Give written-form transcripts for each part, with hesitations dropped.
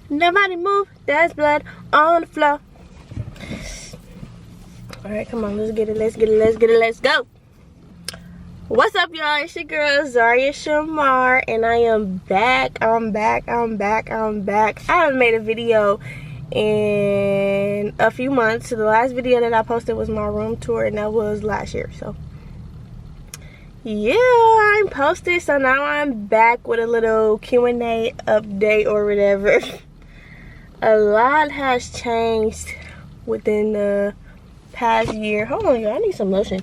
Nobody move, there's blood on the floor. Alright, come on, let's get it, let's go. What's up, y'all? It's your girl Zaria Shamar, and I am back. I'm back. I haven't made a video in a few months. So the last video that I posted was my room tour, and that was last year. So yeah, I'm posted. So now I'm back with a little Q&A update or whatever. A lot has changed within the past year. Hold on, y'all, I need some lotion.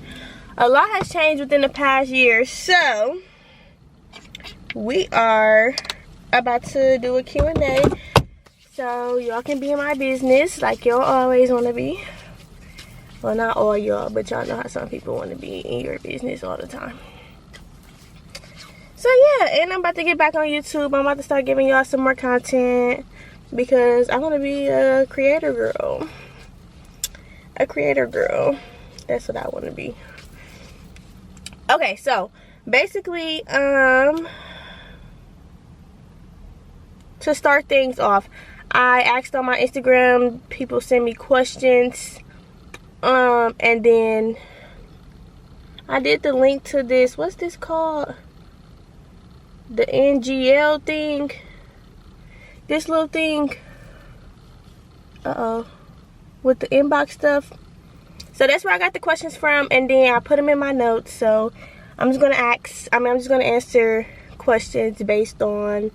A lot has changed within the past year, so we are about to do a Q&A, so y'all can be in my business like y'all always want to be. Well, not all y'all, but y'all know how some people want to be in your business all the time. So yeah, and I'm about to get back on YouTube. I'm about to start giving y'all some more content because I want to be a creator girl. That's what I want to be. Okay, so basically, to start things off, I asked on my Instagram, people send me questions, and then I did the link to this, what's this called? The NGL thing, this little thing, with the inbox stuff. So that's where I got the questions from, and then I put them in my notes. So I'm just gonna answer questions based on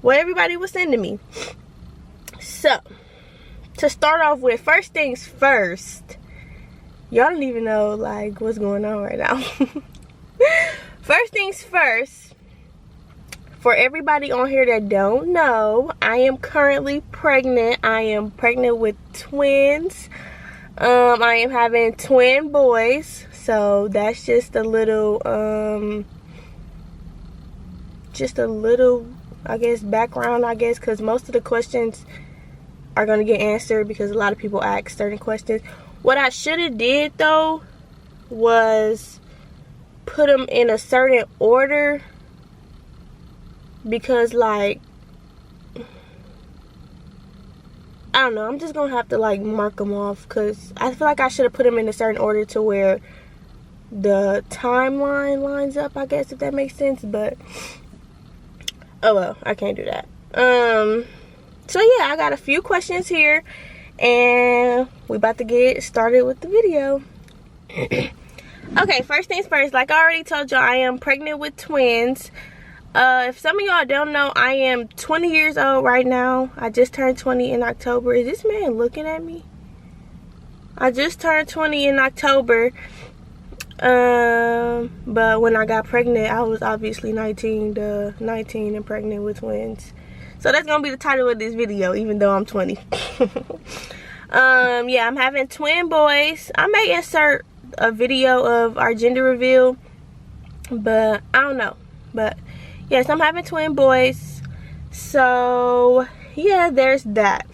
what everybody was sending me. So to start off with, first things first, y'all don't even know like what's going on right now. First things first, for everybody on here that don't know, I am currently pregnant. I am pregnant with twins. I am having twin boys, so that's just a little, I guess, background, because most of the questions are going to get answered because a lot of people ask certain questions. What I should have did, though, was put them in a certain order because, like, I don't know, I'm just gonna have to like mark them off because I feel like I should have put them in a certain order to where the timeline lines up, I guess, if that makes sense. But oh well, I can't do that. So yeah, I got a few questions here and we about to get started with the video. Okay, first things first, like I already told y'all, I am pregnant with twins. If some of y'all don't know, I am 20 years old right now. I just turned 20 in October. Is this man looking at me? I just turned 20 in October. But when I got pregnant, I was obviously 19 and pregnant with twins. So that's gonna be the title of this video, even though I'm 20. Yeah, I'm having twin boys. I may insert a video of our gender reveal, but I don't know. But yes, I'm having twin boys. So yeah, there's that.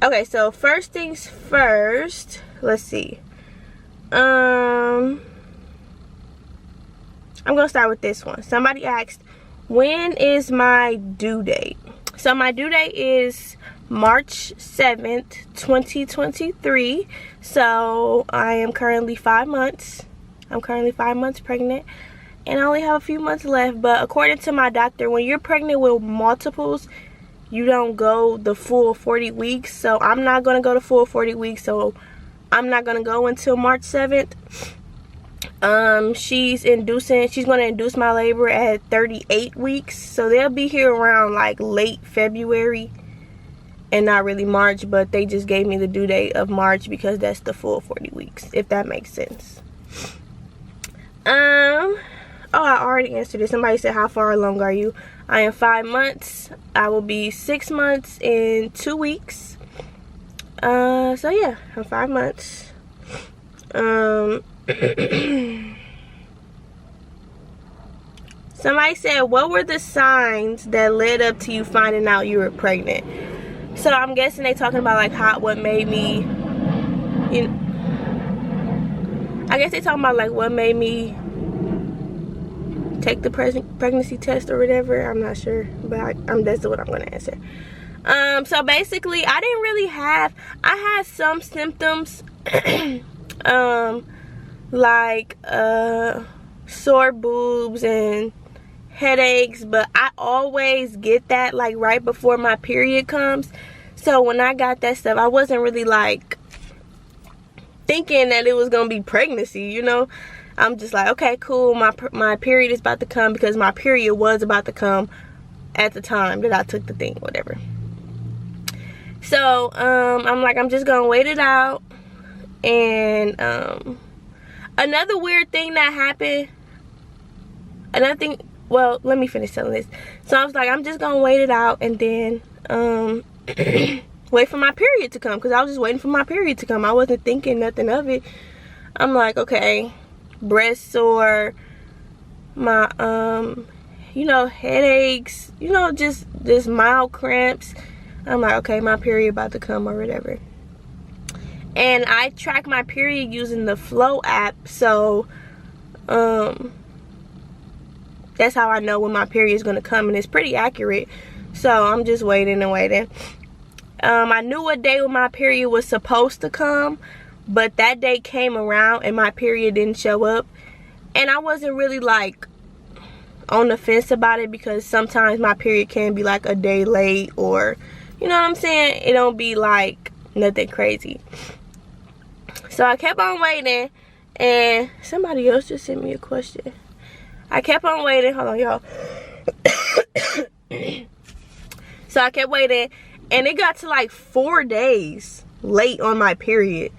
Okay, so first things first, let's see. I'm gonna start with this one. Somebody asked, when is my due date? So my due date is March 7th, 2023. So I am currently 5 months. I'm currently 5 months pregnant. And I only have a few months left, but according to my doctor, when you're pregnant with multiples, you don't go the full 40 weeks. So I'm not going to go the full 40 weeks, so I'm not going to go until March 7th. She's going to induce my labor at 38 weeks. So they'll be here around like late February and not really March, but they just gave me the due date of March because that's the full 40 weeks, if that makes sense. Oh, I already answered this. Somebody said, how far along are you? I am 5 months. I will be 6 months in 2 weeks. So yeah, I'm 5 months. Somebody said, what were the signs that led up to you finding out you were pregnant? So I'm guessing they talking about like what made me, you know, I guess they talking about like what made me take the pregnancy test or whatever. I'm not sure, but that's what I'm gonna answer. So basically, I had some symptoms, like sore boobs and headaches, but I always get that like right before my period comes. So when I got that stuff, I wasn't really like thinking that it was gonna be pregnancy, you know. I'm just like, okay, cool, my period is about to come, because my period was about to come at the time that I took the thing, whatever. So I'm like, I'm just gonna wait it out. And another weird thing that happened, well, let me finish telling this. So I was like, I'm just gonna wait it out, and then wait for my period to come, because I was just waiting for my period to come. I wasn't thinking nothing of it. I'm like, okay, breast sore, my you know, headaches, you know, just mild cramps. I'm like, okay, my period about to come or whatever. And I track my period using the Flow app, so that's how I know when my period is gonna come, and it's pretty accurate. So I'm just waiting and waiting. I knew what day when my period was supposed to come, but that day came around and my period didn't show up. And I wasn't really like on the fence about it, because sometimes my period can be like a day late, or you know what I'm saying, it don't be like nothing crazy. So I kept on waiting, and somebody else just sent me a question. I kept on waiting. Hold on, y'all. So I kept waiting, and it got to like 4 days late on my period.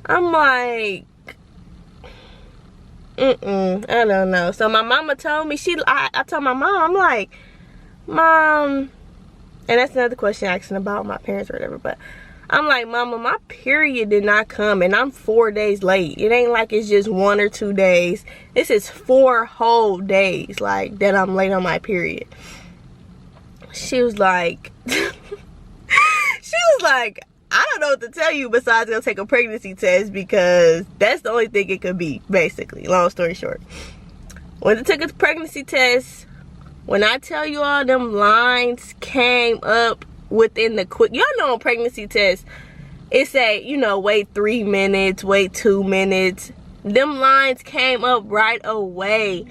I'm like, I don't know. So my mama told me, I told my mom, I'm like, Mom, and that's another question asking about my parents or whatever, but I'm like, Mama, my period did not come, and I'm 4 days late. It ain't like it's just 1 or 2 days. This is 4 whole days, like, that I'm late on my period. She was like, I don't know what to tell you besides go take a pregnancy test, because that's the only thing it could be, basically. Long story short. When I took a pregnancy test, when I tell you all them lines came up within the quick, y'all know on pregnancy tests, it say, you know, wait 3 minutes, wait 2 minutes. Them lines came up right away.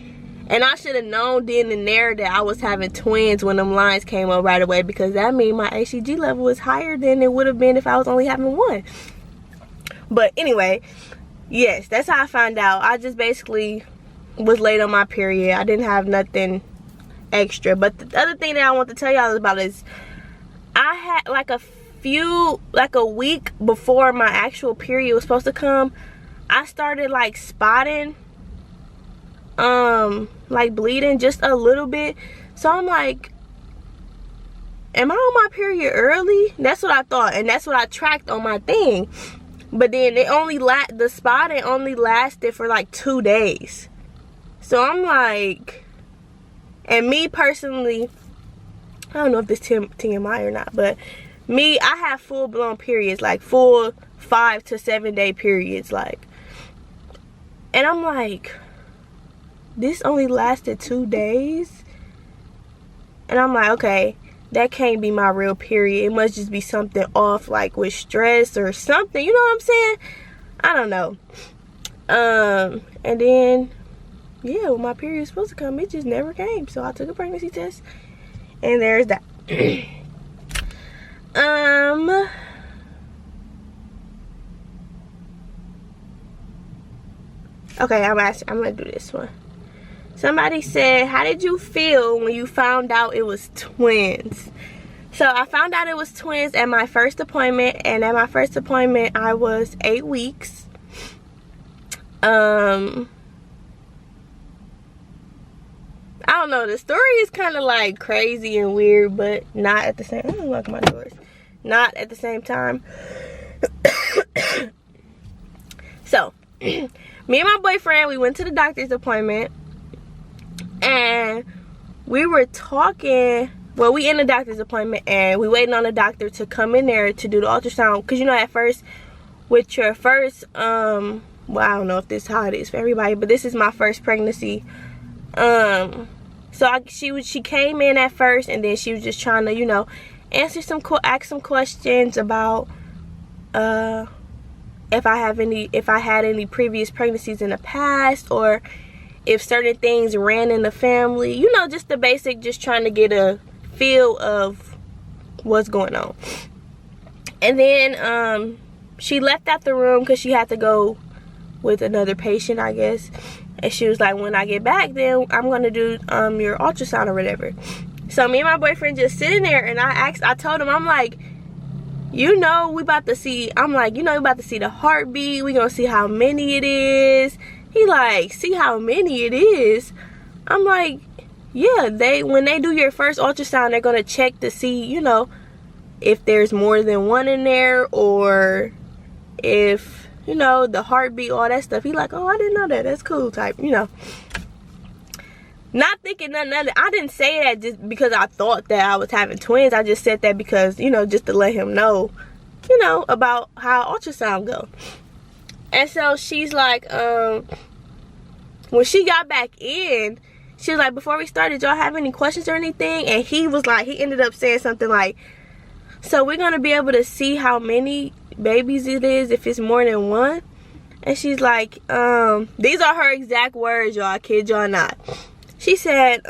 And I should have known then and there that I was having twins when them lines came up right away, because that means my HCG level was higher than it would have been if I was only having one. But anyway, yes, that's how I found out. I just basically was late on my period. I didn't have nothing extra. But the other thing that I want to tell y'all about is I had like a week before my actual period was supposed to come, I started like spotting, like bleeding just a little bit. So I'm like, am I on my period early? That's what I thought, and that's what I tracked on my thing. But then the spotting only lasted for like 2 days. So I'm like, and me personally, I don't know if this TMI or not, but me, I have full-blown periods, like full 5 to 7 day periods, like. And I'm like, this only lasted 2 days? And I'm like, okay, that can't be my real period. It must just be something off, like with stress or something. You know what I'm saying? I don't know. And then, yeah, when my period was supposed to come, it just never came. So I took a pregnancy test, and there's that. Okay, I'm gonna do this one. Somebody said, how did you feel when you found out it was twins? So I found out it was twins at my first appointment, and at my first appointment I was 8 weeks. I don't know, the story is kind of like crazy and weird, but not at the same. I'm gonna lock my doors. Not at the same time. So me and my boyfriend, we went to the doctor's appointment, and we were talking. Well, we in the doctor's appointment, and we waiting on the doctor to come in there to do the ultrasound, because you know, at first with your first well, I don't know if this is how it is for everybody, but this is my first pregnancy. So she came in at first, and then she was just trying to, you know, ask some questions about if I had any previous pregnancies in the past, or if certain things ran in the family, you know, just the basic, just trying to get a feel of what's going on. And then she left out the room because she had to go with another patient, I guess. And she was like, when I get back, then I'm going to do your ultrasound or whatever. So me and my boyfriend just sitting there, and I told him, I'm like, you know, we about to see the heartbeat. We gonna see how many it is. He like, see how many it is? I'm like, yeah, when they do your first ultrasound, they're gonna check to see, you know, if there's more than one in there, or if, you know, the heartbeat, all that stuff. He like, oh, I didn't know that. That's cool type, you know. Not thinking nothing of it. I didn't say that just because I thought that I was having twins. I just said that because, you know, just to let him know, you know, about how ultrasound go. And so she's like, when she got back in, she was like, before we started, y'all have any questions or anything? And he was like, he ended up saying something like, so we're going to be able to see how many babies it is if it's more than one? And she's like, these are her exact words, y'all. I kid y'all not. She said,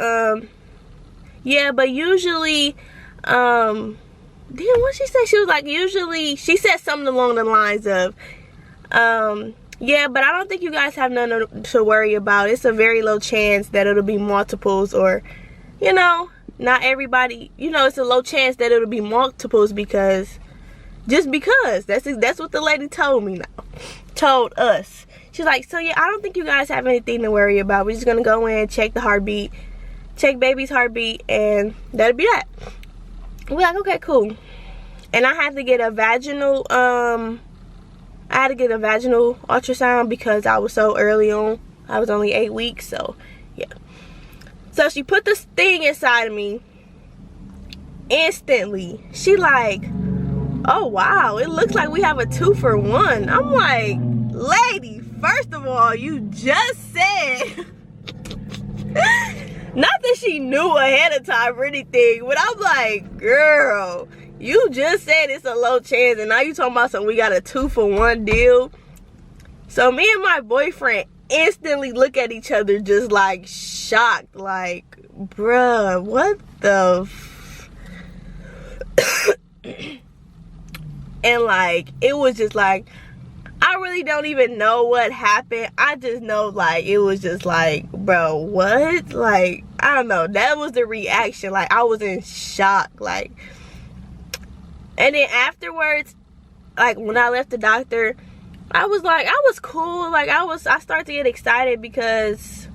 yeah, but usually, damn, what she said? She was like, usually, she said something along the lines of, yeah, but I don't think you guys have nothing to worry about. It's a very low chance that it'll be multiples, or, you know, not everybody, you know, it's a low chance that it'll be multiples because, just because. That's what the lady told me now. Told us. She's like, so yeah, I don't think you guys have anything to worry about. We're just gonna go in, check the heartbeat, check baby's heartbeat, and that'll be that. We're like, okay, cool. And I had to get a vaginal ultrasound because I was so early on. I was only 8 weeks, so yeah. So she put this thing inside of me. Instantly, she like, oh wow, it looks like we have a 2-for-1. I'm like, lady, first of all, you just said not that she knew ahead of time or anything, but I'm like, girl, you just said it's a low chance, and now you talking about something, we got a 2-for-1 deal. So me and my boyfriend instantly look at each other just like shocked, like, bruh, what the and like, it was just like, I really don't even know what happened. I just know, like, it was just like, bro, what? Like, I don't know. That was the reaction. Like, I was in shock. Like, and then afterwards, like, when I left the doctor, I was like, I was cool. Like, I started to get excited because,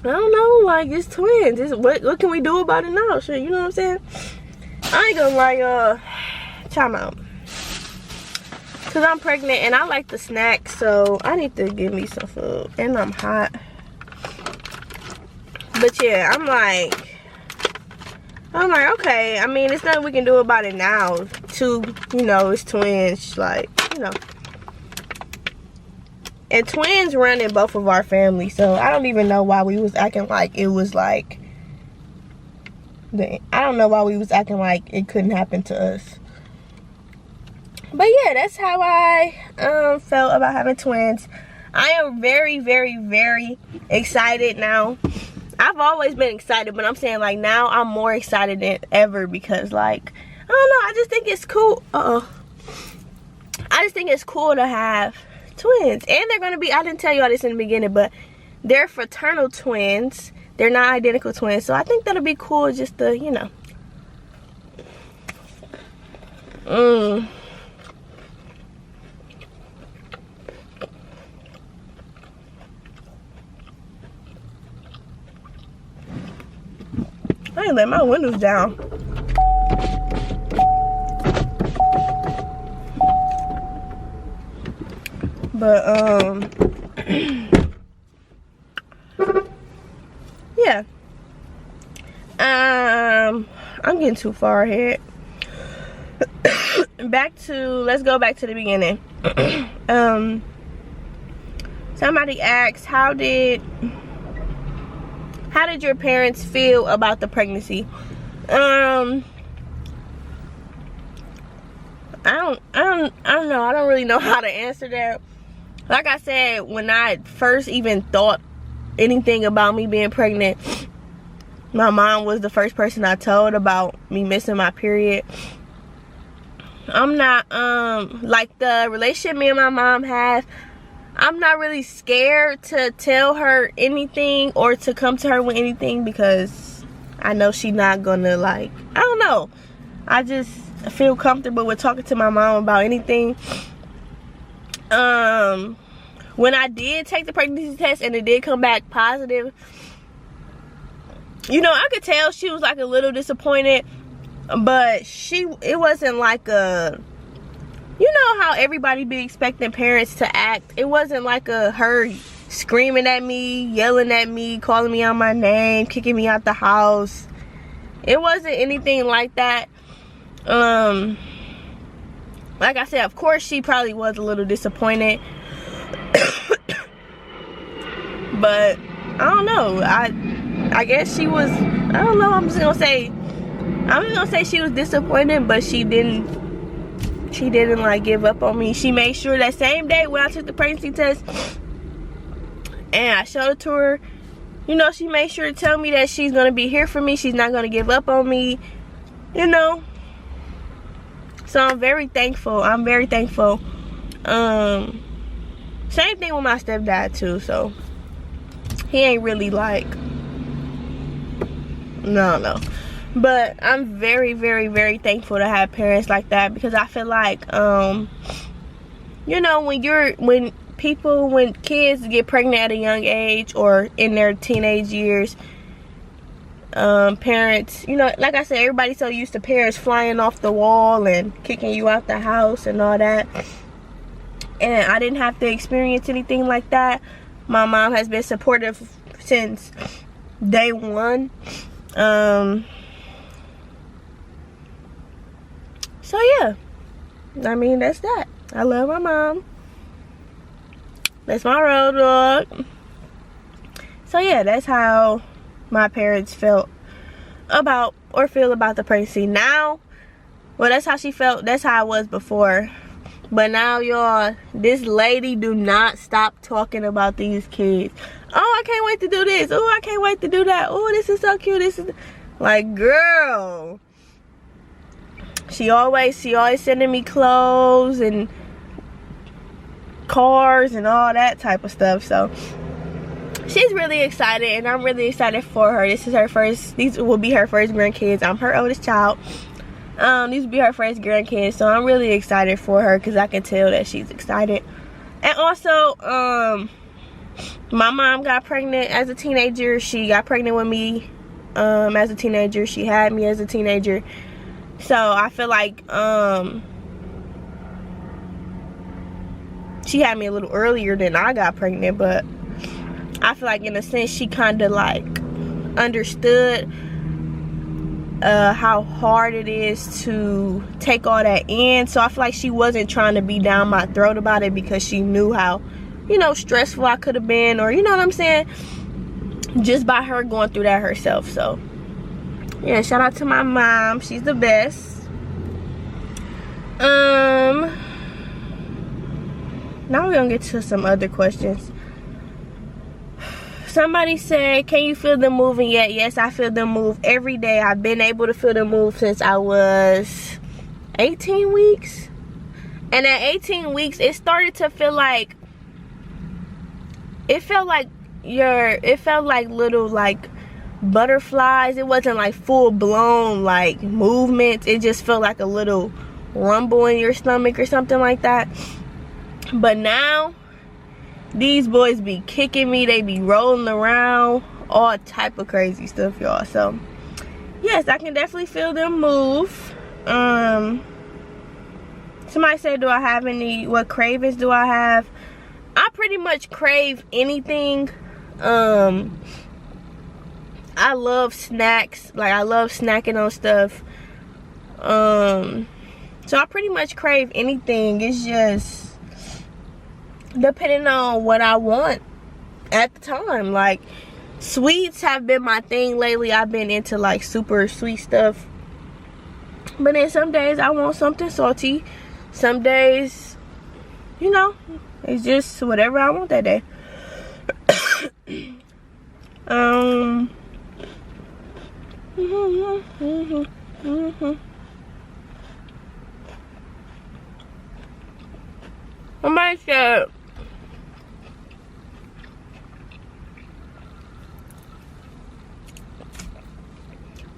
I don't know, like, it's twins. What can we do about it now? Shit, you know what I'm saying? I ain't gonna lie, time out. Cause I'm pregnant and I like the snack, so I need to give me some food. And I'm hot. But yeah, I'm like, okay. I mean, there's nothing we can do about it now. You know, it's twins, like, you know. And twins run in both of our families, so I don't even know why we was acting like it was like, I don't know why we was acting like it couldn't happen to us. But yeah, that's how I felt about having twins. I am very, very, very excited now. I've always been excited, but I'm saying, like, now I'm more excited than ever because, like, I don't know, I just think it's cool. I just think it's cool to have twins. And they're going to be, I didn't tell you all this in the beginning, but they're fraternal twins. They're not identical twins. So I think that'll be cool just to, you know. I ain't let my windows down. But yeah. I'm getting too far ahead. Let's go back to the beginning. Somebody asked, how did your parents feel about the pregnancy? I don't know. I don't really know how to answer that. Like I said, when I first even thought anything about me being pregnant, my mom was the first person I told about me missing my period. I'm not, like the relationship me and my mom have, I'm not really scared to tell her anything or to come to her with anything, because I know she's not gonna, like, I don't know. I just feel comfortable with talking to my mom about anything. When I did take the pregnancy test and it did come back positive, you know, I could tell she was like a little disappointed, but it wasn't like a, you know how everybody be expecting parents to act. It wasn't like her screaming at me, yelling at me, calling me out my name, kicking me out the house. It wasn't anything like that. Like I said, of course she probably was a little disappointed. But I don't know. I guess she was, I don't know, I'm just gonna say she was disappointed, but she didn't like give up on me. She made sure that same day when I took the pregnancy test and I showed it to her, you know, she made sure to tell me that she's gonna be here for me. She's not gonna give up on me, you know. So I'm very thankful. I'm very thankful. Same thing with my stepdad too. So he ain't really like, no. But I'm very, very, very thankful to have parents like that, because I feel like, you know, when kids get pregnant at a young age or in their teenage years, parents, you know, like I said, everybody's so used to parents flying off the wall and kicking you out the house and all that. And I didn't have to experience anything like that. My mom has been supportive since day one. So yeah, I mean, that's that. I love my mom. That's my road dog. So yeah, that's how my parents felt about or feel about the pregnancy now. Well, that's how she felt. That's how I was before. But now, y'all, this lady do not stop talking about these kids. Oh, I can't wait to do this. Oh, I can't wait to do that. Oh, this is so cute. This is like, girl. She always sending me clothes and cars and all that type of stuff. So she's really excited, and I'm really excited for her. These will be her first grandkids. I'm her oldest child. These will be her first grandkids, so I'm really excited for her, because I can tell that she's excited. And also, my mom got pregnant as a teenager. She got pregnant with me as a teenager. She had me as a teenager. So I feel like she had me a little earlier than I got pregnant, but I feel like in a sense she kind of like understood how hard it is to take all that in. So I feel like she wasn't trying to be down my throat about it, because she knew how, you know, stressful I could have been, or you know what I'm saying, just by her going through that herself. So yeah, shout out to my mom. She's the best. Now we're gonna get to some other questions. Somebody said, can you feel them moving yet? Yes, I feel them move every day. I've been able to feel them move since I was 18 weeks. And at 18 weeks, it started to feel like, it felt like little like butterflies. It wasn't like full blown like movements. It just felt like a little rumble in your stomach or something like that. But now these boys be kicking me, they be rolling around, all type of crazy stuff, y'all. So yes, I can definitely feel them move. Somebody said, do I have what cravings do I have? I pretty much crave anything. I love snacks. Like, I love snacking on stuff. So I pretty much crave anything. It's just, depending on what I want at the time. Like, sweets have been my thing lately. I've been into like super sweet stuff, but then some days I want something salty. Some days, you know, it's just whatever I want that day.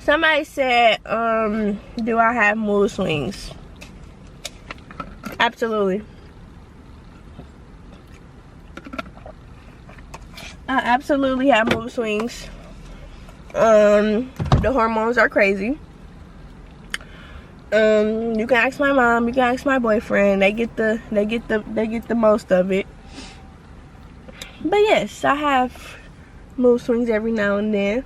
Somebody said, do I have mood swings? Absolutely. I absolutely have mood swings. The hormones are crazy. You can ask my mom, you can ask my boyfriend. They get the most of it. But yes, I have mood swings every now and then.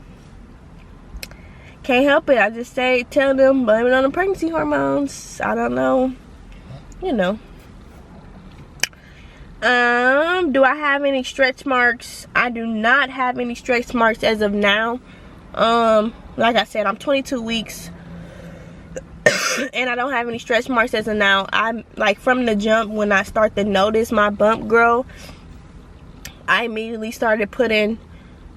Can't help it. I just tell them, blame it on the pregnancy hormones. I don't know. You know. Do I have any stretch marks? I do not have any stretch marks as of now. Like I said, I'm 22 weeks. And I don't have any stretch marks as of now. I'm like, from the jump, when I start to notice my bump grow, I immediately started putting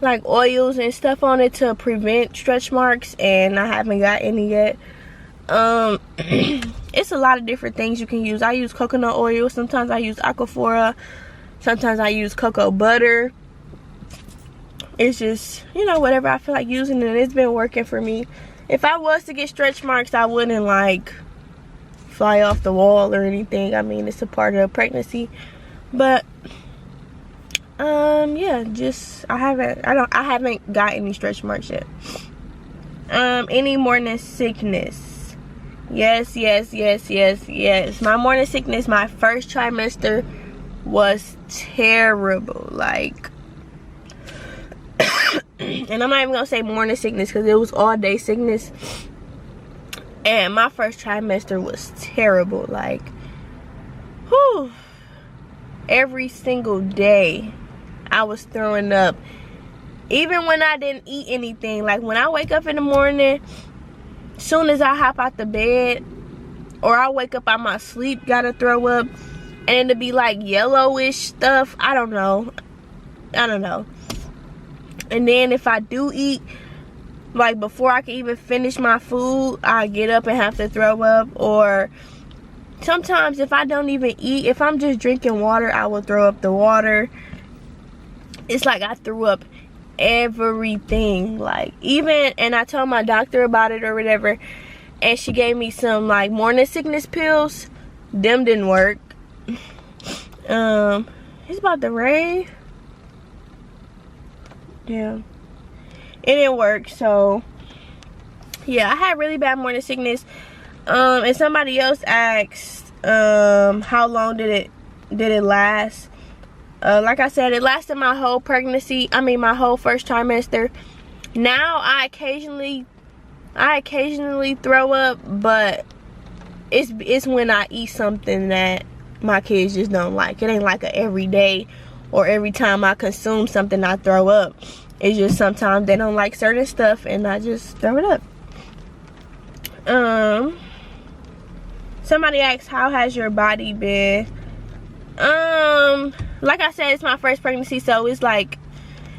like oils and stuff on it to prevent stretch marks, and I haven't got any yet. It's a lot of different things you can use. I use coconut oil. Sometimes I use Aquaphora. Sometimes I use cocoa butter. It's just, you know, whatever I feel like using, and it's been working for me. If I was to get stretch marks, I wouldn't like fly off the wall or anything. I mean, it's a part of pregnancy. But yeah, just I haven't got any stretch marks yet. Any morning sickness? Yes. My morning sickness, my first trimester, was terrible. Like, and I'm not even gonna say morning sickness because it was all day sickness. And my first trimester was terrible. Like, whew, every single day I was throwing up. Even when I didn't eat anything. Like, when I wake up in the morning, soon as I hop out the bed, or I wake up out my sleep, gotta throw up, and it'll be like yellowish stuff. I don't know. And then if I do eat, like before I can even finish my food, I get up and have to throw up. Or sometimes if I don't even eat, if I'm just drinking water, I will throw up the water. It's like I threw up everything. Like, even, and I told my doctor about it or whatever, and she gave me some like morning sickness pills. Them didn't work. It's about to rain. Yeah, it didn't work. So yeah, I had really bad morning sickness. And somebody else asked how long did it last. Like I said, it lasted my whole pregnancy. I mean, my whole first trimester. Now I occasionally throw up, but it's when I eat something that my kids just don't like. It ain't like a every day or every time I consume something I throw up. It's just sometimes they don't like certain stuff and I just throw it up. Somebody asked, how has your body been? Like I said, it's my first pregnancy, so it's like,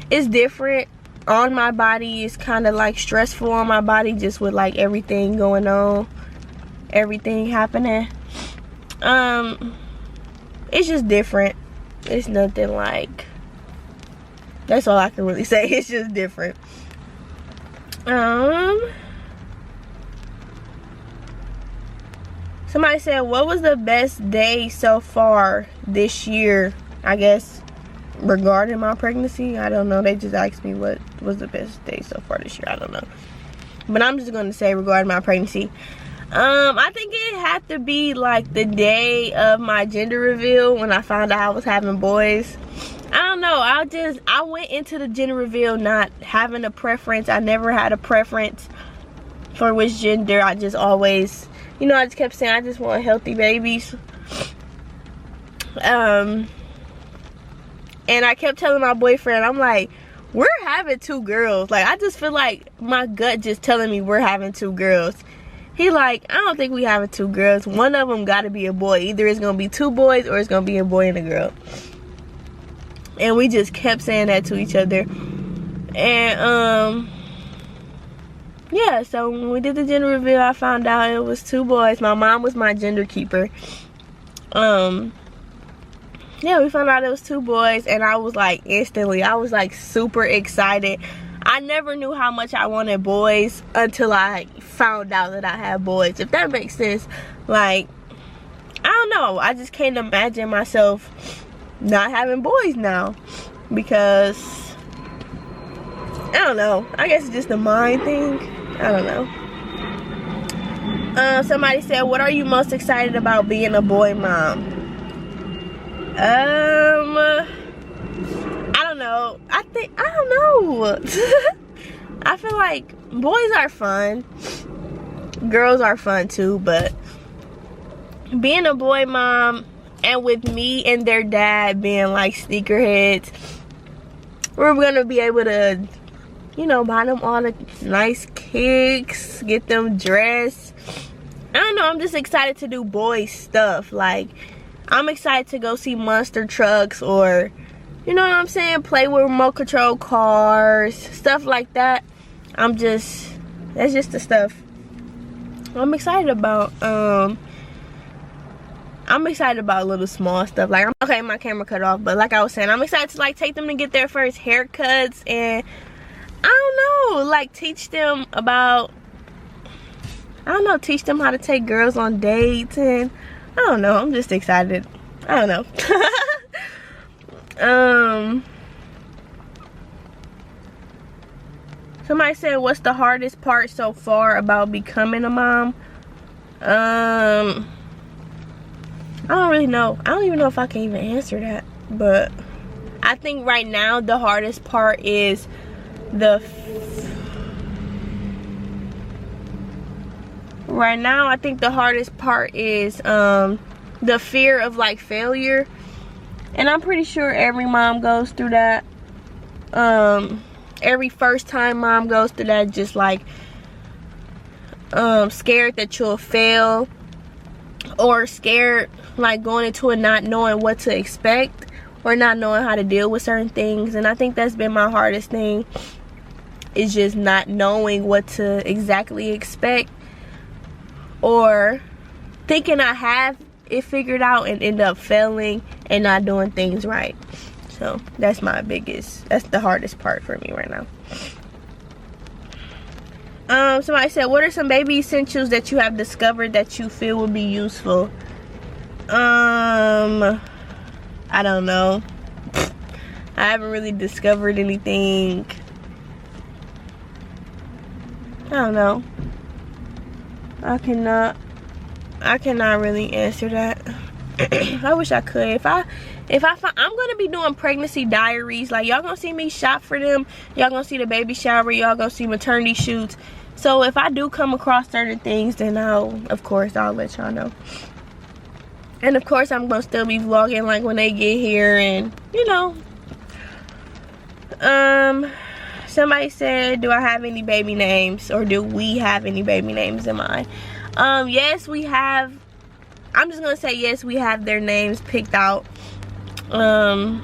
it's different on my body. It's kind of like stressful on my body, just with like everything going on, everything happening. It's just different. It's nothing like, that's all I can really say. It's just different. Somebody said, what was the best day so far this year? I guess regarding my pregnancy, I don't know. They just asked me what was the best day so far this year. I don't know, but I'm just gonna say regarding my pregnancy, I think it had to be like the day of my gender reveal, when I found out I was having boys. I don't know, I went into the gender reveal not having a preference. I never had a preference for which gender. I just always, you know, I just kept saying I just want healthy babies. And I kept telling my boyfriend, I'm like, we're having 2 girls. Like, I just feel like my gut just telling me we're having 2 girls. He like, I don't think we having 2 girls. One of them got to be a boy. Either it's going to be 2 boys or it's going to be a boy and a girl. And we just kept saying that to each other. And, yeah, so when we did the gender reveal, I found out it was 2 boys. My mom was my gender keeper. Yeah, we found out it was 2 boys, and I was like, instantly, I was like super excited. I never knew how much I wanted boys until I found out that I had boys, if that makes sense. Like, I don't know, I just can't imagine myself not having boys now, because I don't know, I guess it's just a mind thing. I don't know. Somebody said, what are you most excited about being a boy mom? I don't know. I don't know. I feel like boys are fun. Girls are fun too, but being a boy mom, and with me and their dad being like sneakerheads, we're gonna be able to, you know, buy them all the nice kicks, get them dressed. I don't know, I'm just excited to do boy stuff. Like, I'm excited to go see monster trucks, or, you know what I'm saying, play with remote control cars, stuff like that. That's just the stuff I'm excited about. I'm excited about little small stuff. Like, okay, my camera cut off, but like I was saying, I'm excited to like take them to get their first haircuts, and I don't know, like teach them about, I don't know, teach them how to take girls on dates, and I don't know, I'm just excited. I don't know. Somebody said, what's the hardest part so far about becoming a mom? I don't really know. I don't even know if I can even answer that. But I think right now the hardest part is the fear of like failure, and I'm pretty sure every mom goes through that. Every first time mom goes through that, just like scared that you'll fail, or scared like going into it not knowing what to expect, or not knowing how to deal with certain things. And I think that's been my hardest thing, is just not knowing what to exactly expect, or thinking I have it figured out and end up failing and not doing things right. So that's the hardest part for me right now. Somebody said, what are some baby essentials that you have discovered that you feel would be useful? I don't know. I haven't really discovered anything. I don't know. I cannot really answer that. I wish I could. If I find, I'm gonna be doing pregnancy diaries. Like, y'all gonna see me shop for them. Y'all gonna see the baby shower. Y'all gonna see maternity shoots. So if I do come across certain things, then of course I'll let y'all know. And of course I'm gonna still be vlogging like when they get here, and you know. Somebody said, do I have any baby names, or do we have any baby names in mind? Yes, we have. I'm just gonna say yes, we have their names picked out. Of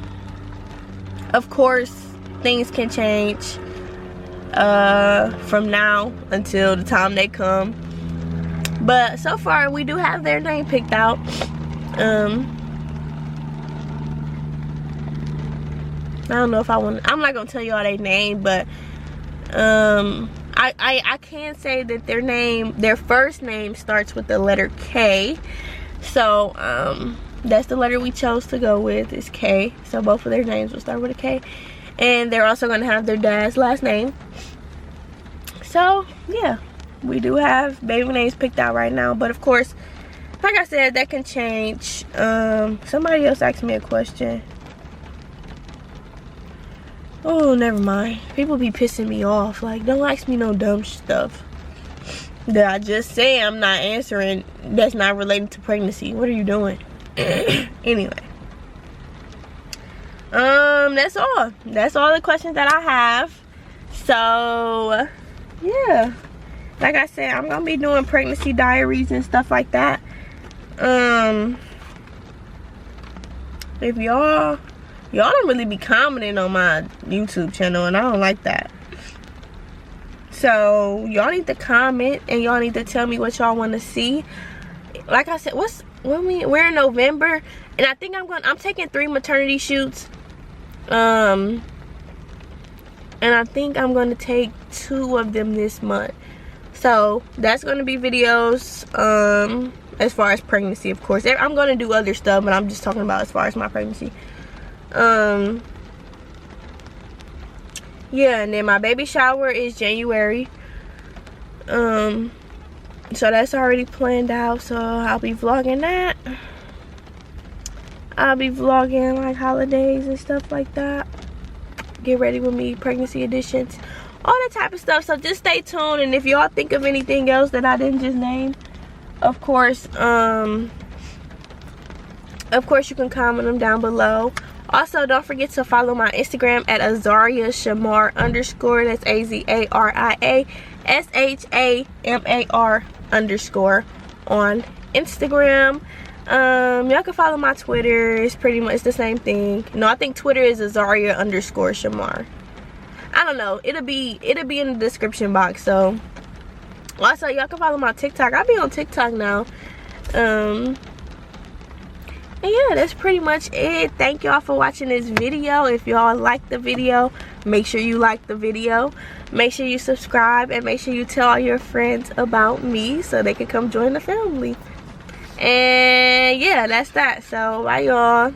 course things can change from now until the time they come, but so far we do have their name picked out. I don't know if I'm not gonna tell you all their name, but I can say that their first name starts with the letter K. So that's the letter we chose to go with, is K. So both of their names will start with a K. And they're also gonna have their dad's last name. So yeah, we do have baby names picked out right now, but of course, like I said, that can change. Somebody else asked me a question. Oh, never mind. People be pissing me off. Like, don't ask me no dumb stuff that I just say I'm not answering, that's not related to pregnancy. What are you doing? Anyway. that's all the questions that I have. So yeah, like I said, I'm gonna be doing pregnancy diaries and stuff like that. If y'all don't really be commenting on my YouTube channel, and I don't like that. So y'all need to comment, and y'all need to tell me what y'all want to see. Like I said, we're in November, and I think I'm taking 3 maternity shoots. And I think I'm going to take 2 of them this month. So that's going to be videos as far as pregnancy, of course. I'm going to do other stuff, but I'm just talking about as far as my pregnancy. Yeah, and then my baby shower is January. So that's already planned out, so I'll be vlogging that. I'll be vlogging like holidays and stuff like that. Get ready with me, pregnancy editions, all that type of stuff. So just stay tuned, and if y'all think of anything else that I didn't just name, of course you can comment them down below. Also, don't forget to follow my Instagram at Azaria Shamar _. That's AZARIA SHAMAR on Instagram. Y'all can follow my Twitter. It's pretty much the same thing. No, I think Twitter is Azaria _Shamar. I don't know. It'll be in the description box. So also, y'all can follow my TikTok. I'll be on TikTok now. And yeah, that's pretty much it. Thank y'all for watching this video. If y'all like the video, make sure you like the video. Make sure you subscribe, and make sure you tell all your friends about me so they can come join the family. And yeah, that's that. So bye y'all.